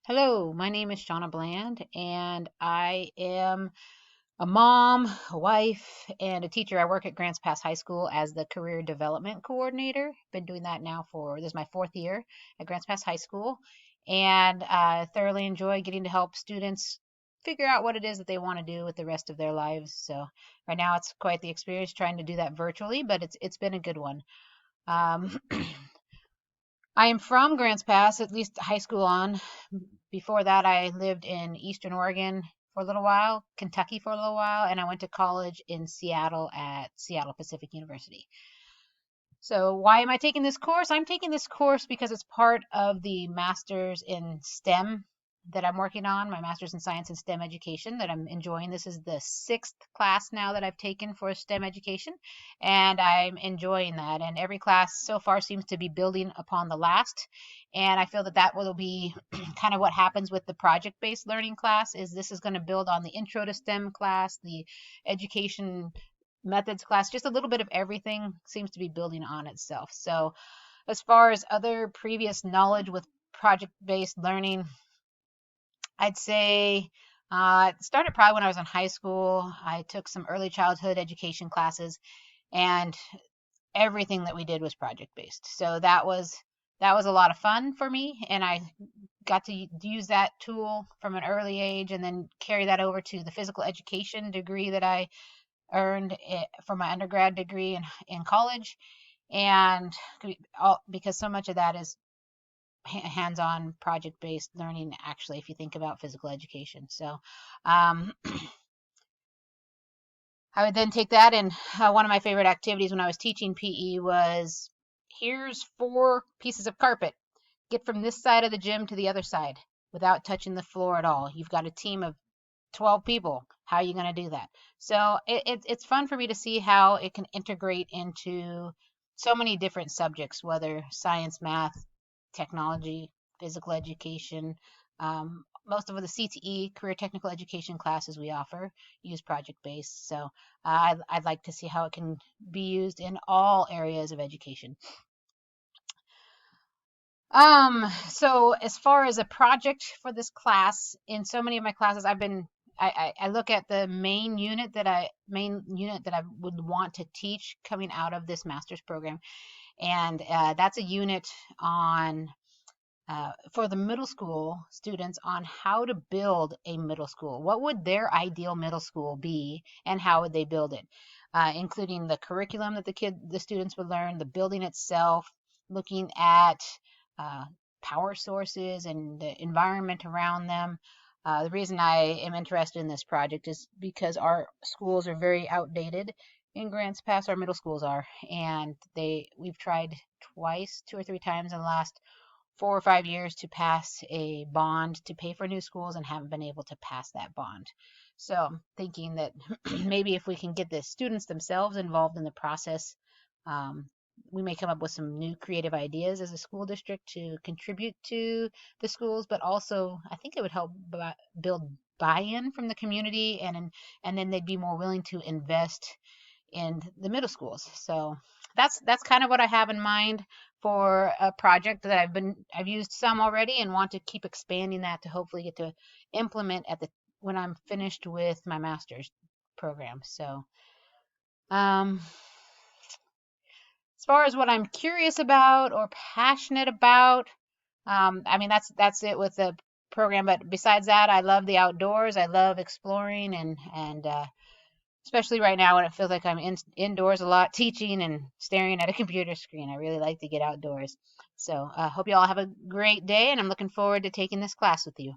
Hello, my name is Shauna Bland, and I am a mom, a wife, and a teacher. I work at Grants Pass High School as the Career Development Coordinator. Been doing that now this is my fourth year at Grants Pass High School, and I thoroughly enjoy getting to help students figure out what it is that they want to do with the rest of their lives. So right now it's quite the experience trying to do that virtually, but it's been a good one. Um, I am from Grants Pass, at least high school on. Before that, I lived in Eastern Oregon for a little while, Kentucky for a little while, and I went to college in Seattle at Seattle Pacific University. So, why am I taking this course? I'm taking this course because it's part of the master's in STEM that I'm working on, my master's in science and STEM education that I'm enjoying. This is the sixth class now that I've taken for STEM education, and I'm enjoying that. And every class so far seems to be building upon the last. And I feel that that will be kind of what happens with the project-based learning class is this is going to build on the intro to STEM class, the education methods class, just a little bit of everything seems to be building on itself. So as far as other previous knowledge with project-based learning, I'd say it started probably when I was in high school. I took some early childhood education classes, and everything that we did was project-based. So that was a lot of fun for me, and I got to use that tool from an early age and then carry that over to the physical education degree that I earned for my undergrad degree in college, and because so much of that is hands-on project-based learning, actually, if you think about physical education. So um, I would then take that, and one of my favorite activities when I was teaching PE was here's 4 pieces of carpet. Get from this side of the gym to the other side without touching the floor at all. You've got a team of 12 people. How are you going to do that? So it's fun for me to see how it can integrate into so many different subjects, whether science, math, technology, physical education. Most of the CTE, career technical education classes we offer use project based. So I'd like to see how it can be used in all areas of education. So as far as a project for this class, in so many of my classes, I look at the main unit that I would want to teach coming out of this master's program, and that's a unit on for the middle school students on how to build a middle school. What would their ideal middle school be, and how would they build it? Including the curriculum that the students would learn, the building itself, looking at uh, power sources and the environment around them. The reason I am interested in this project is because our schools are very outdated in Grants Pass. Our middle schools are, and we've tried twice, 2 or 3 times in the last 4 or 5 years to pass a bond to pay for new schools and haven't been able to pass that bond. So I'm thinking that maybe if we can get the students themselves involved in the process, um, we may come up with some new creative ideas as a school district to contribute to the schools, but also I think it would help build buy-in from the community, and then they'd be more willing to invest in the middle schools. So that's kind of what I have in mind for a project that I've used some already and want to keep expanding that to hopefully get to implement at the when I'm finished with my master's program. So um, as far as what I'm curious about or passionate about, I mean that's it with the program. But besides that, I love the outdoors. I love exploring and especially right now when it feels like I'm indoors a lot teaching and staring at a computer screen. I really like to get outdoors. So hope you all have a great day, and I'm looking forward to taking this class with you.